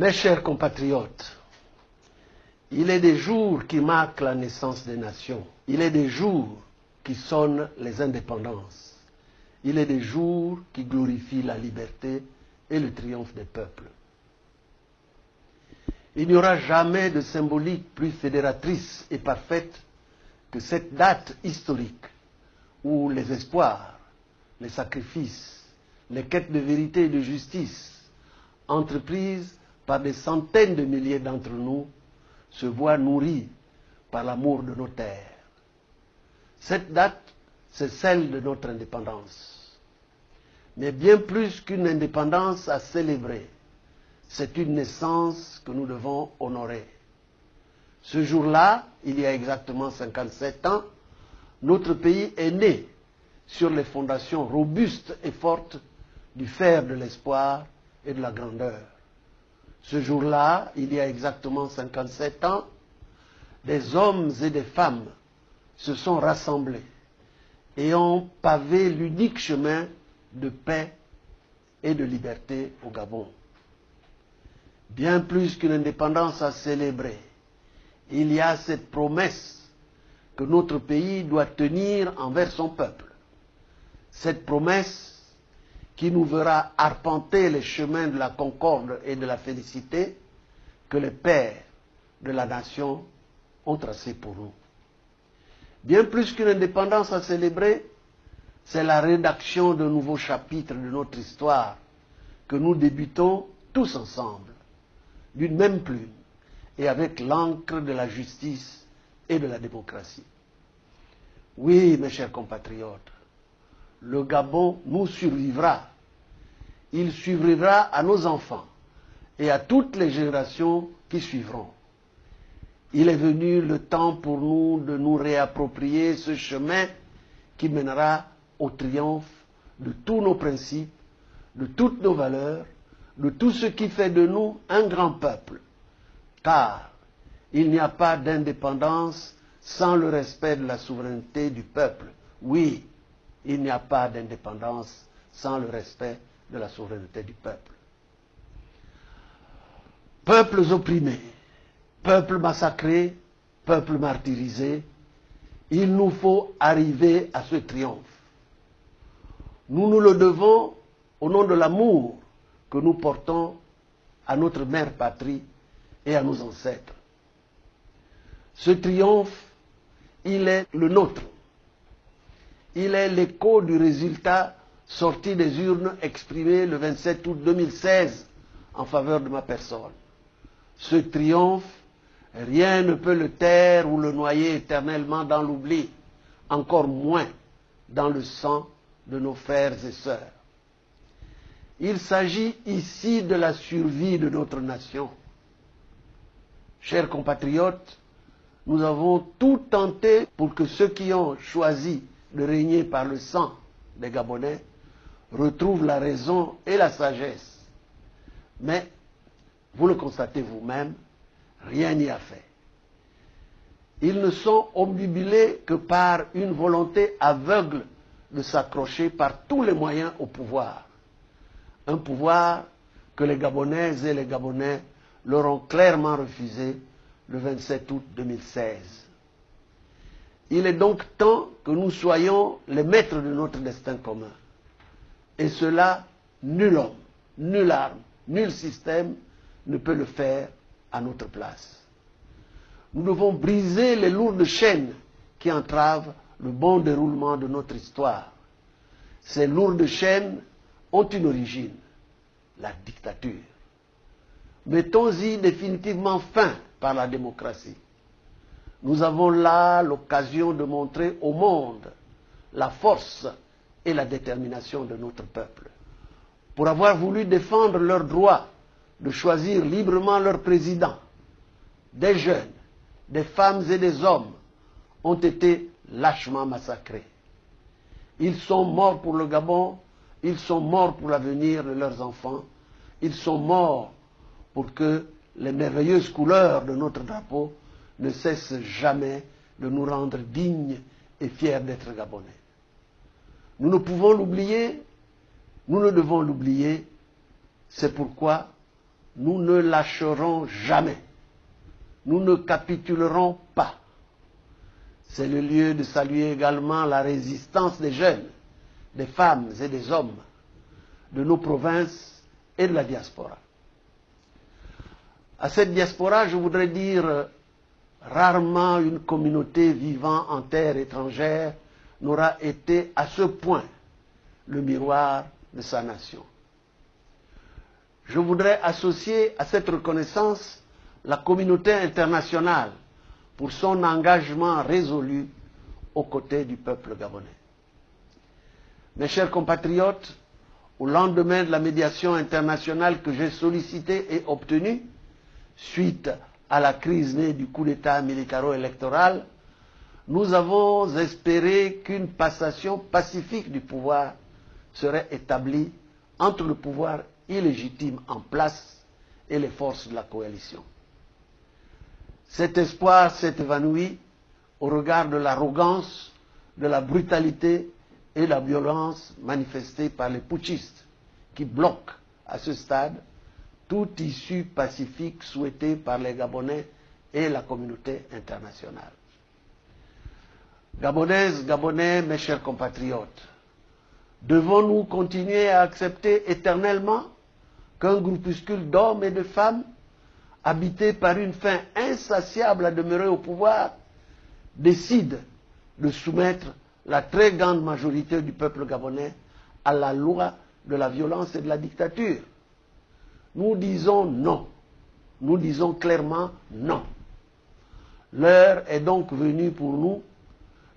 Mes chers compatriotes, il est des jours qui marquent la naissance des nations. Il est des jours qui sonnent les indépendances. Il est des jours qui glorifient la liberté et le triomphe des peuples. Il n'y aura jamais de symbolique plus fédératrice et parfaite que cette date historique où les espoirs, les sacrifices, les quêtes de vérité et de justice, entreprises par des centaines de milliers d'entre nous, se voient nourries par l'amour de nos terres. Cette date, c'est celle de notre indépendance. Mais bien plus qu'une indépendance à célébrer, c'est une naissance que nous devons honorer. Ce jour-là, il y a exactement 57 ans, notre pays est né sur les fondations robustes et fortes du fer de l'espoir et de la grandeur. Ce jour-là, il y a exactement 57 ans, des hommes et des femmes se sont rassemblés et ont pavé l'unique chemin de paix et de liberté au Gabon. Bien plus qu'une indépendance à célébrer, il y a cette promesse que notre pays doit tenir envers son peuple. Cette promesse qui nous verra arpenter les chemins de la concorde et de la félicité que les pères de la nation ont tracés pour nous. Bien plus qu'une indépendance à célébrer, c'est la rédaction de nouveaux chapitres de notre histoire que nous débutons tous ensemble, d'une même plume et avec l'encre de la justice et de la démocratie. Oui, mes chers compatriotes, le Gabon nous survivra. Il survivra à nos enfants et à toutes les générations qui suivront. Il est venu le temps pour nous de nous réapproprier ce chemin qui mènera au triomphe de tous nos principes, de toutes nos valeurs, de tout ce qui fait de nous un grand peuple. Car il n'y a pas d'indépendance sans le respect de la souveraineté du peuple. Oui, il n'y a pas d'indépendance sans le respect de la souveraineté du peuple. Peuples opprimés, peuples massacrés, peuples martyrisés, il nous faut arriver à ce triomphe. Nous nous le devons au nom de l'amour que nous portons à notre mère patrie et à nos ancêtres. Ce triomphe, il est le nôtre. Il est l'écho du résultat sorti des urnes exprimé le 27 août 2016 en faveur de ma personne. Ce triomphe, rien ne peut le taire ou le noyer éternellement dans l'oubli, encore moins dans le sang de nos frères et sœurs. Il s'agit ici de la survie de notre nation. Chers compatriotes, nous avons tout tenté pour que ceux qui ont choisi de régner par le sang des Gabonais retrouvent la raison et la sagesse. Mais, vous le constatez vous-même, rien n'y a fait. Ils ne sont obnubilés que par une volonté aveugle de s'accrocher par tous les moyens au pouvoir. Un pouvoir que les Gabonaises et les Gabonais leur ont clairement refusé le 27 août 2016. Il est donc temps que nous soyons les maîtres de notre destin commun. Et cela, nul homme, nulle arme, nul système ne peut le faire à notre place. Nous devons briser les lourdes chaînes qui entravent le bon déroulement de notre histoire. Ces lourdes chaînes ont une origine, la dictature. Mettons-y définitivement fin par la démocratie. Nous avons là l'occasion de montrer au monde la force et la détermination de notre peuple. Pour avoir voulu défendre leur droit de choisir librement leur président, des jeunes, des femmes et des hommes ont été lâchement massacrés. Ils sont morts pour le Gabon, ils sont morts pour l'avenir de leurs enfants, ils sont morts pour que les merveilleuses couleurs de notre drapeau ne cessent jamais de nous rendre dignes et fiers d'être Gabonais. Nous ne pouvons l'oublier, nous ne devons l'oublier, c'est pourquoi nous ne lâcherons jamais. Nous ne capitulerons pas. C'est le lieu de saluer également la résistance des jeunes, des femmes et des hommes de nos provinces et de la diaspora. À cette diaspora, je voudrais dire, rarement une communauté vivant en terre étrangère n'aura été à ce point le miroir de sa nation. Je voudrais associer à cette reconnaissance la communauté internationale pour son engagement résolu aux côtés du peuple gabonais. Mes chers compatriotes, au lendemain de la médiation internationale que j'ai sollicitée et obtenue, suite à la crise née du coup d'État militaro-électoral, nous avons espéré qu'une passation pacifique du pouvoir serait établie entre le pouvoir illégitime en place et les forces de la coalition. Cet espoir s'est évanoui au regard de l'arrogance, de la brutalité et de la violence manifestée par les putschistes qui bloquent à ce stade toute issue pacifique souhaitée par les Gabonais et la communauté internationale. Gabonaises, Gabonais, mes chers compatriotes, devons-nous continuer à accepter éternellement qu'un groupuscule d'hommes et de femmes, habités par une faim insatiable à demeurer au pouvoir, décide de soumettre la très grande majorité du peuple gabonais à la loi de la violence et de la dictature? Nous disons non. Nous disons clairement non. L'heure est donc venue pour nous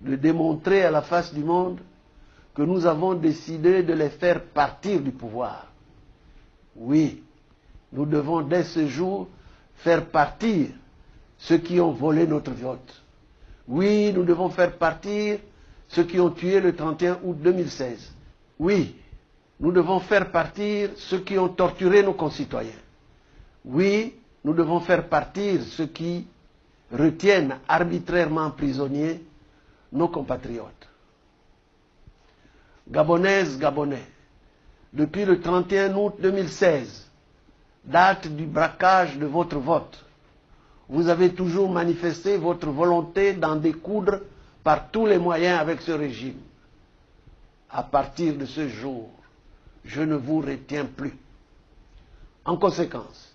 de démontrer à la face du monde que nous avons décidé de les faire partir du pouvoir. Oui, nous devons dès ce jour faire partir ceux qui ont volé notre vote. Oui, nous devons faire partir ceux qui ont tué le 31 août 2016. Oui, nous devons faire partir ceux qui ont torturé nos concitoyens. Oui, nous devons faire partir ceux qui retiennent arbitrairement prisonniers nos compatriotes. Gabonaises, Gabonais, depuis le 31 août 2016, date du braquage de votre vote, vous avez toujours manifesté votre volonté d'en découdre par tous les moyens avec ce régime. À partir de ce jour, je ne vous retiens plus. En conséquence,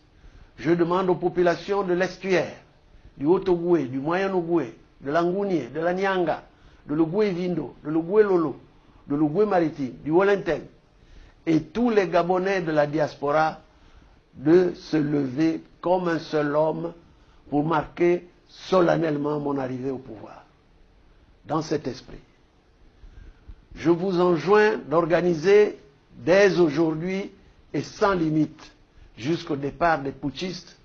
je demande aux populations de l'estuaire, du Haut-Ogooué, du Moyen-Ogooué, de l'Angounié, de la Nyanga, de l'Ogooué-Vindo, de l'Ogooué-Lolo, de l'Ogooué-Maritime, du Wolenteng, et tous les Gabonais de la diaspora de se lever comme un seul homme pour marquer solennellement mon arrivée au pouvoir. Dans cet esprit, je vous enjoins d'organiser dès aujourd'hui et sans limite jusqu'au départ des putschistes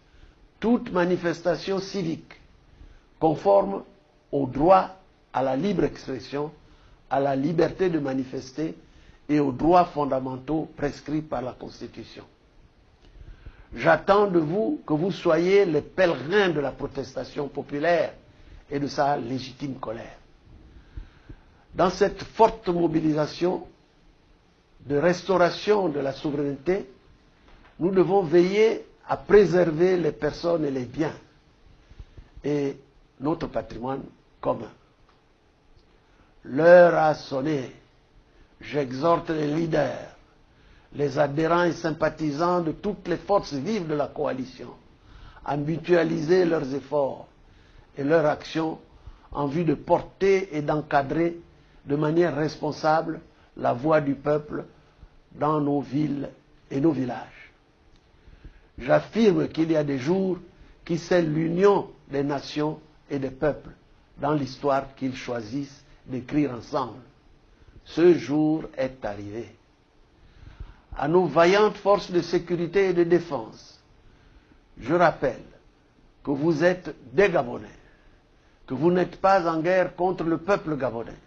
toute manifestation civique conforme au droit à la libre expression, à la liberté de manifester et aux droits fondamentaux prescrits par la Constitution. J'attends de vous que vous soyez les pèlerins de la protestation populaire et de sa légitime colère. Dans cette forte mobilisation de restauration de la souveraineté, nous devons veiller à préserver les personnes et les biens et notre patrimoine commun. L'heure a sonné. J'exhorte les leaders, les adhérents et sympathisants de toutes les forces vives de la coalition à mutualiser leurs efforts et leurs actions en vue de porter et d'encadrer de manière responsable la voix du peuple dans nos villes et nos villages. J'affirme qu'il y a des jours qui scellent l'union des nations et des peuples dans l'histoire qu'ils choisissent d'écrire ensemble. Ce jour est arrivé. À nos vaillantes forces de sécurité et de défense, je rappelle que vous êtes des Gabonais, que vous n'êtes pas en guerre contre le peuple gabonais.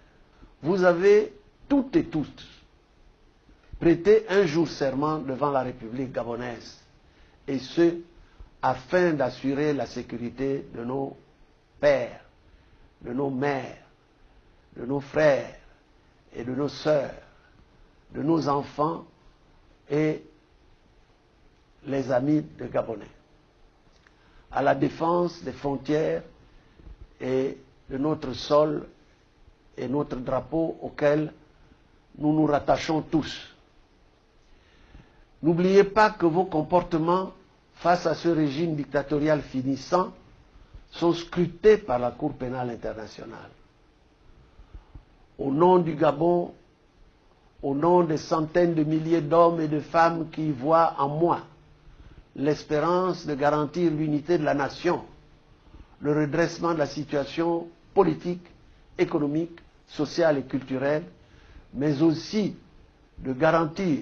Vous avez toutes et tous prêté un jour serment devant la République gabonaise, et ce, afin d'assurer la sécurité de nos pères, de nos mères, de nos frères et de nos sœurs, de nos enfants et les amis des Gabonais, à la défense des frontières et de notre sol et notre drapeau auquel nous nous rattachons tous. N'oubliez pas que vos comportements face à ce régime dictatorial finissant sont scrutés par la Cour pénale internationale. Au nom du Gabon, au nom des centaines de milliers d'hommes et de femmes qui voient en moi l'espérance de garantir l'unité de la nation, le redressement de la situation politique, économique, sociale et culturelle, mais aussi de garantir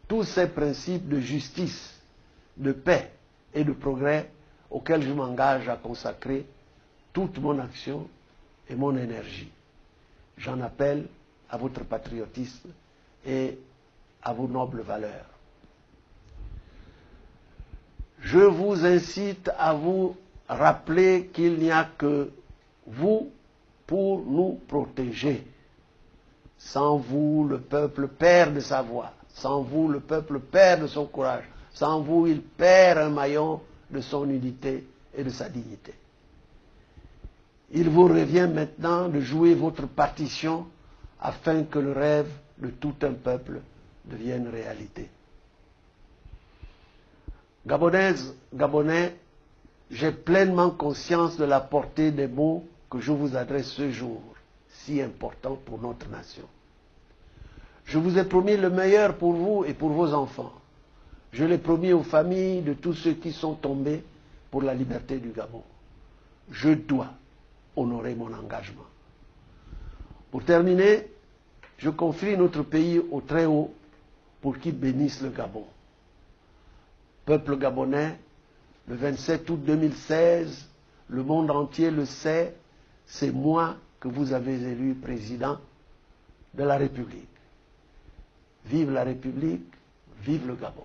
tous ces principes de justice, de paix et de progrès auxquels je m'engage à consacrer toute mon action et mon énergie. J'en appelle à votre patriotisme et à vos nobles valeurs. Je vous incite à vous rappeler qu'il n'y a que vous pour nous protéger. Sans vous, le peuple perd de sa voix. Sans vous, le peuple perd de son courage. Sans vous, il perd un maillon de son unité et de sa dignité. Il vous revient maintenant de jouer votre partition afin que le rêve de tout un peuple devienne réalité. Gabonaises, Gabonais, j'ai pleinement conscience de la portée des mots que je vous adresse ce jour, si important pour notre nation. Je vous ai promis le meilleur pour vous et pour vos enfants. Je l'ai promis aux familles de tous ceux qui sont tombés pour la liberté du Gabon. Je dois honorer mon engagement. Pour terminer, je confie notre pays au Très-Haut pour qu'il bénisse le Gabon. Peuple gabonais, le 27 août 2016, le monde entier le sait, c'est moi que vous avez élu président de la République. Vive la République, vive le Gabon.